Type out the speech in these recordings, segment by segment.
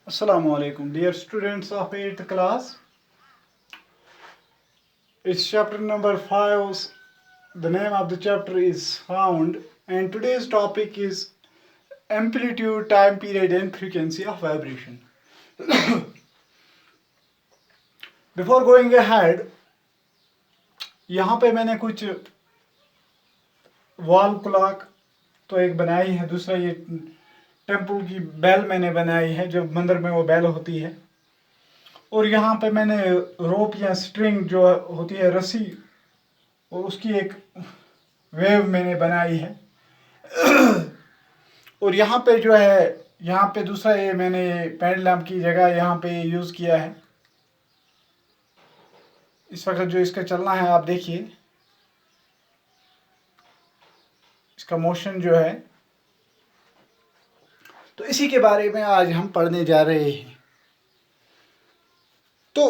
Assalamu alaikum, dear students of 8th class. It's chapter number 5. The name of the chapter is Sound, and today's topic is amplitude, time period, and frequency of vibration. Before going ahead, यहाँ पे मैंने कुछ wall clock तो एक बनाई है, दूसरा ये टेम्पल की बेल मैंने बनाई है, जो मंदिर में वो बेल होती है, और यहाँ पे मैंने रोप या स्ट्रिंग जो होती है रस्सी, और उसकी एक वेव मैंने बनाई है। और यहाँ पे जो है, यहाँ पे दूसरा ये मैंने पेंडुलम की जगह यहाँ पे यूज़ किया है। इस वक्त जो इसका चलना है आप देखिए, इसका मोशन जो है, तो इसी के बारे में आज हम पढ़ने जा रहे हैं। तो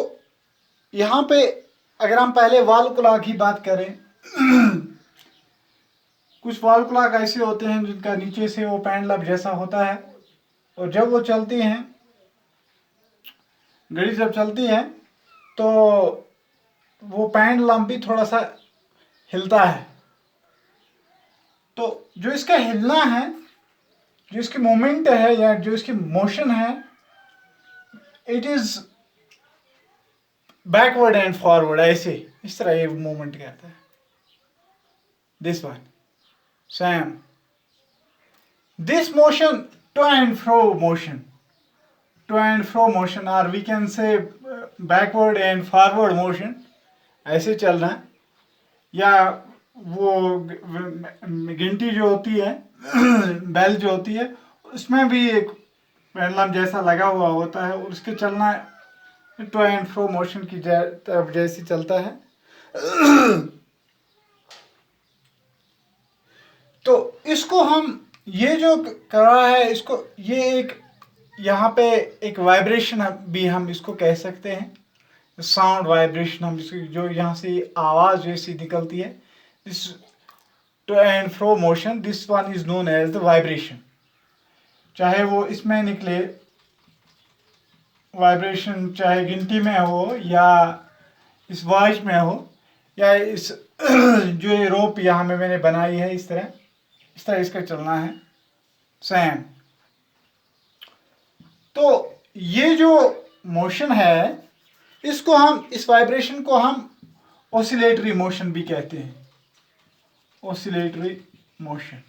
यहाँ पे अगर हम पहले वॉल क्लॉक की बात करें, कुछ वॉल क्लॉक ऐसे होते हैं जिनका नीचे से वो पेंडुलम जैसा होता है, और जब वो चलती हैं, घड़ी जब चलती है तो वो पेंडुलम भी थोड़ा सा हिलता है। तो जो इसका हिलना है, जो इसकी मोमेंट है या जो इसकी मोशन है, it is backward and forward, ऐसे इस तरह ये मूवमेंट करता है। This one same, this motion to and fro motion, to and fro motion, और we can say backward and forward motion, ऐसे चलना है। या वो घंटी जो होती है, बेल जो होती है, उसमें भी एक पेंडुलम जैसा लगा हुआ होता है, और उसके चलना टू एंड फ्रो मोशन की तरफ जैसे चलता है। तो इसको हम ये जो कर रहा है, इसको ये एक यहाँ पे एक वाइब्रेशन भी हम इसको कह सकते हैं, साउंड वाइब्रेशन हम इसको, जो यहाँ से आवाज़ जैसी निकलती है, this to and fro motion, this one is known as the vibration. चाहे वो इसमें निकले वाइब्रेशन, चाहे गिनती में हो या इस वॉइस में हो, या इस जो ये रोप यहाँ में मैंने बनाई है, इस तरह इसका चलना है सेम। तो ये जो मोशन है, इसको हम, इस वाइब्रेशन को हम ऑसिलेटरी मोशन भी कहते हैं, ऑसिलेटरी मोशन।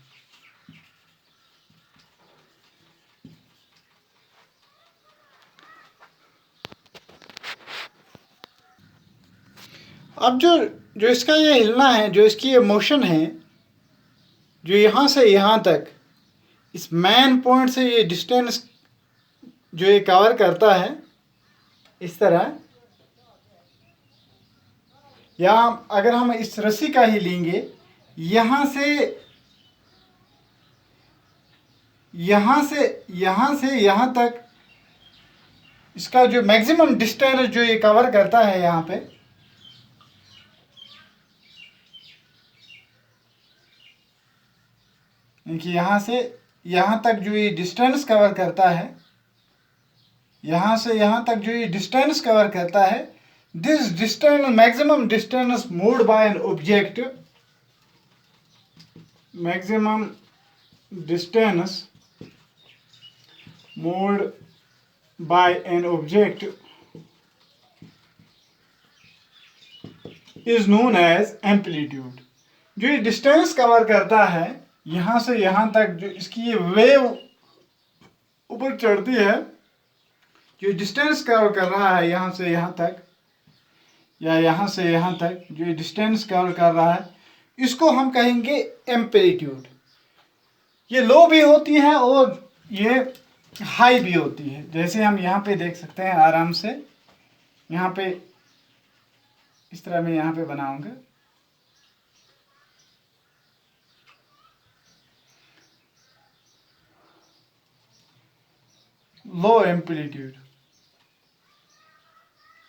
अब जो इसका ये हिलना है, जो इसकी ये मोशन है, जो यहाँ से यहाँ तक, इस मेन पॉइंट से ये डिस्टेंस जो ये कवर करता है, इस तरह, या अगर हम इस रस्सी का ही लेंगे, यहाँ से यहाँ तक, इसका जो मैक्सिमम डिस्टेंस जो ये कवर करता है यहाँ पे, देखिए यहाँ से यहाँ तक जो ये डिस्टेंस कवर करता है, यहाँ से यहाँ तक जो ये डिस्टेंस कवर करता है, this distance, maximum distance moved by an object, maximum distance moved by an object is known as amplitude. जो ये डिस्टेंस कवर करता है यहाँ से यहाँ तक, जो इसकी ये वेव ऊपर चढ़ती है, जो डिस्टेंस कवर कर रहा है यहाँ से यहाँ तक, या यहाँ से यहाँ तक जो डिस्टेंस कवर कर रहा है, इसको हम कहेंगे एम्पलीट्यूड। ये लो भी होती है और ये हाई भी होती है, जैसे हम यहाँ पे देख सकते हैं आराम से। यहाँ पे इस तरह मैं यहाँ पे बनाऊंगा, लो एम्पलीट्यूड,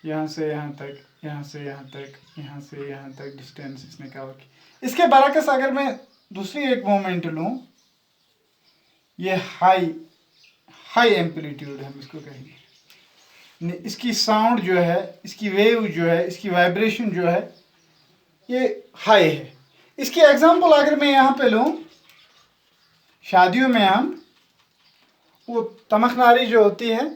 यहाँ से यहाँ तक, यहाँ से यहाँ तक, यहाँ से यहाँ तक डिस्टेंस इसने कवर की। इसके बरक्स अगर मैं दूसरी एक मोमेंट लूँ, ये हाई हाई एम्पलीट्यूड हम इसको कहेंगे। इसकी साउंड जो है, इसकी वेव जो है, इसकी वाइब्रेशन जो है ये हाई है। इसकी एग्जांपल अगर मैं यहाँ पे लूँ, शादियों में हम वो तमखनारी जो होती है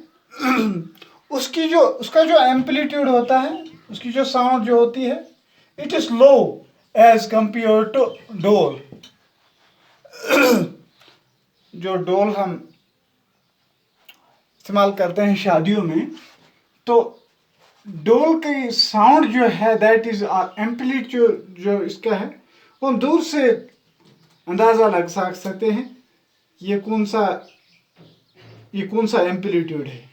उसका जो एम्पलीट्यूड होता है, उसकी जो साउंड जो होती है, it is low as compare to dhol. जो डोल हम इस्तेमाल करते हैं शादियों में, तो डोल की साउंड जो है दैट इज एम्पलीट्यूड जो इसका है, वो हम दूर से अंदाज़ा लग सकते हैं ये कौन सा एम्पलीट्यूड है।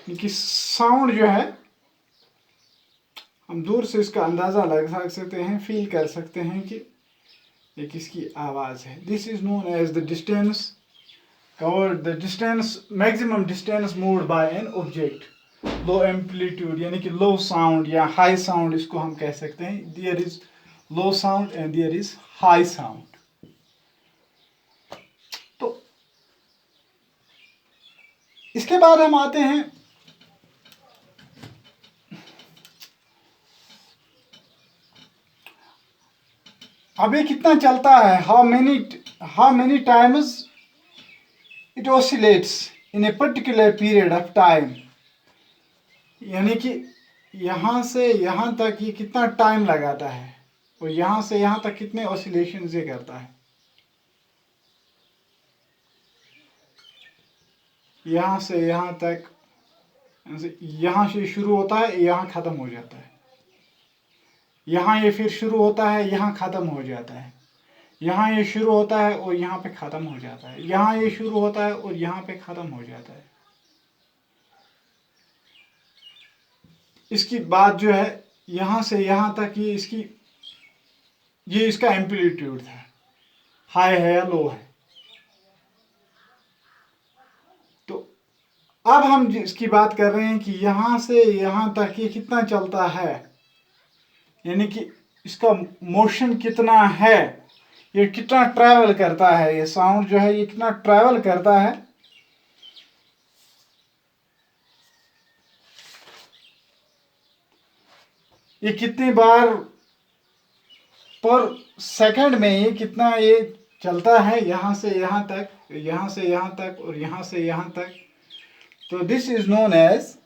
इनकी साउंड जो है हम दूर से इसका अंदाज़ा लगा सकते हैं, फील कर सकते हैं कि ये किसकी आवाज़ है। This is known as the distance covered, the distance, maximum distance moved by an object. Low amplitude यानी कि लो साउंड या हाई साउंड इसको हम कह सकते हैं। There is low sound and there is high sound. तो इसके बाद हम आते हैं अब ये कितना चलता है, how many times it oscillates in a particular period of time. यानी कि यहाँ से यहाँ तक ये कितना टाइम लगाता है और यहाँ से यहाँ तक कितने ऑसिलेशन ये करता है। यहाँ से यहाँ तक, यहाँ से शुरू होता है, यहाँ ख़त्म हो जाता है। यहाँ ये फिर शुरू होता है, यहाँ ख़त्म हो जाता है। यहाँ ये शुरू होता है और यहाँ पे ख़त्म हो जाता है। यहाँ ये शुरू होता है और यहाँ पे ख़त्म हो जाता है। इसकी बात जो है यहाँ से यहाँ तक ये इसका एम्पलीट्यूड था, हाई है या लो है। तो अब हम इसकी बात कर रहे हैं कि यहाँ से यहाँ तक ये कितना चलता है, यानी कि इसका मोशन कितना है, ये कितना ट्रैवल करता है, ये साउंड जो है ये कितना ट्रैवल करता है। ये कितनी बार पर सेकंड में ये कितना ये चलता है, यहाँ से यहाँ तक, यहाँ से यहाँ तक और यहाँ से यहाँ तक। तो this is known as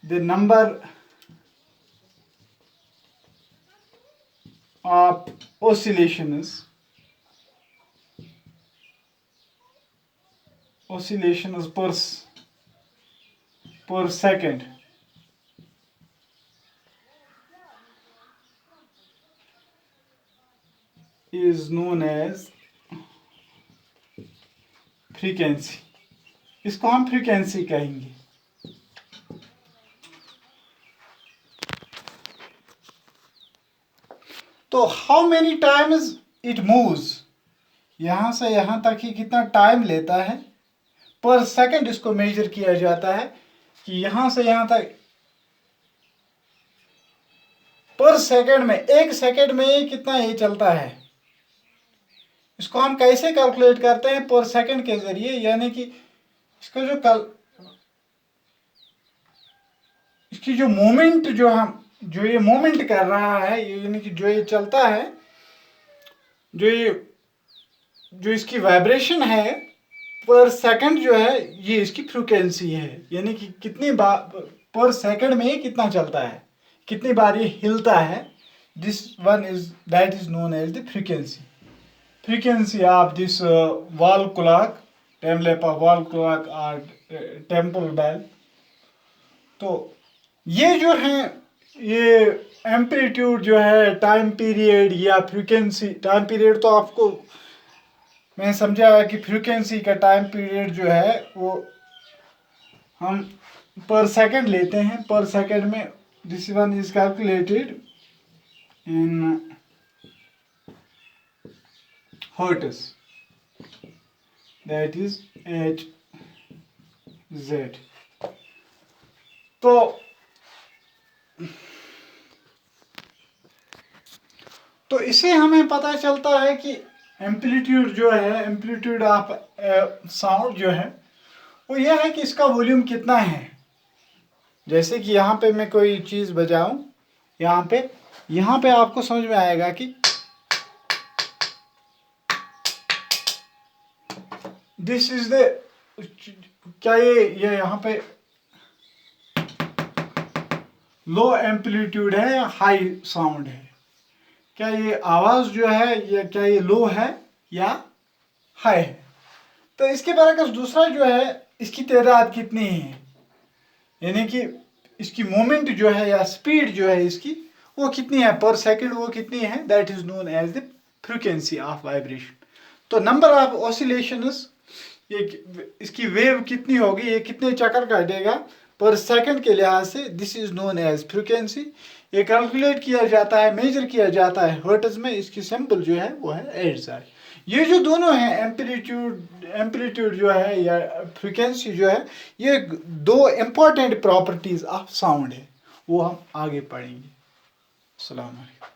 the number of oscillations per second is known as frequency। इसको हम फ्रीक्वेंसी कहेंगे। तो how many times it moves, यहाँ से यहाँ तक ही कितना टाइम लेता है पर सेकंड, इसको मेजर किया जाता है कि यहाँ से यहाँ तक पर सेकंड में, एक सेकंड में कितना ये चलता है। इसको हम कैसे कैलकुलेट करते हैं, पर सेकंड के जरिए, यानी कि इसका इसकी जो मोमेंट जो ये मोमेंट कर रहा है, यानी कि जो ये चलता है, जो इसकी वाइब्रेशन है पर सेकंड जो है, ये इसकी फ्रीक्वेंसी है। यानी कि कितनी बार पर सेकंड में ये कितना चलता है, कितनी बार ये हिलता है। That is known as the frequency of this wall clock, time lap of wall clock or temple bell। तो ये जो है, ये एम्पलीट्यूड जो है, टाइम पीरियड या फ्रीक्वेंसी, टाइम पीरियड तो आपको मैं समझाया कि फ्रीक्वेंसी का टाइम पीरियड जो है वो हम पर सेकंड लेते हैं। पर सेकंड में this one is calculated in hertz, that is Hz। तो इससे हमें पता चलता है कि एम्पलीट्यूड जो है, एम्पलीट्यूड ऑफ साउंड जो है वो यह है कि इसका वॉल्यूम कितना है। जैसे कि यहाँ पे मैं कोई चीज़ बजाऊं, यहाँ पे आपको समझ में आएगा कि दिस इज द, क्या ये यहाँ पे लो एम्पलीट्यूड है या हाई साउंड है, क्या ये आवाज़ जो है ये क्या ये लो है या हाई है। तो इसके बरअक्स दूसरा जो है, इसकी तादाद कितनी है, यानी कि इसकी मोमेंट जो है या स्पीड जो है इसकी वो कितनी है पर सेकंड, वो कितनी है, that is known as the frequency of vibration. तो नंबर ऑफ ऑसिलेशंस, ये इसकी वेव कितनी होगी, ये कितने चक्कर काटेगा पर सेकंड के लिहाज से, this is known as frequency. ये कैलकुलेट किया जाता है, मेजर किया जाता है हर्ट्ज में। इसकी सिंबल जो है वो है हर्ट्ज। ये जो दोनों हैं एम्पलीट्यूड जो है या फ्रीक्वेंसी जो है, ये दो इम्पॉर्टेंट प्रॉपर्टीज ऑफ साउंड है, वो हम आगे पढ़ेंगे। अस्सलाम वालेकुम।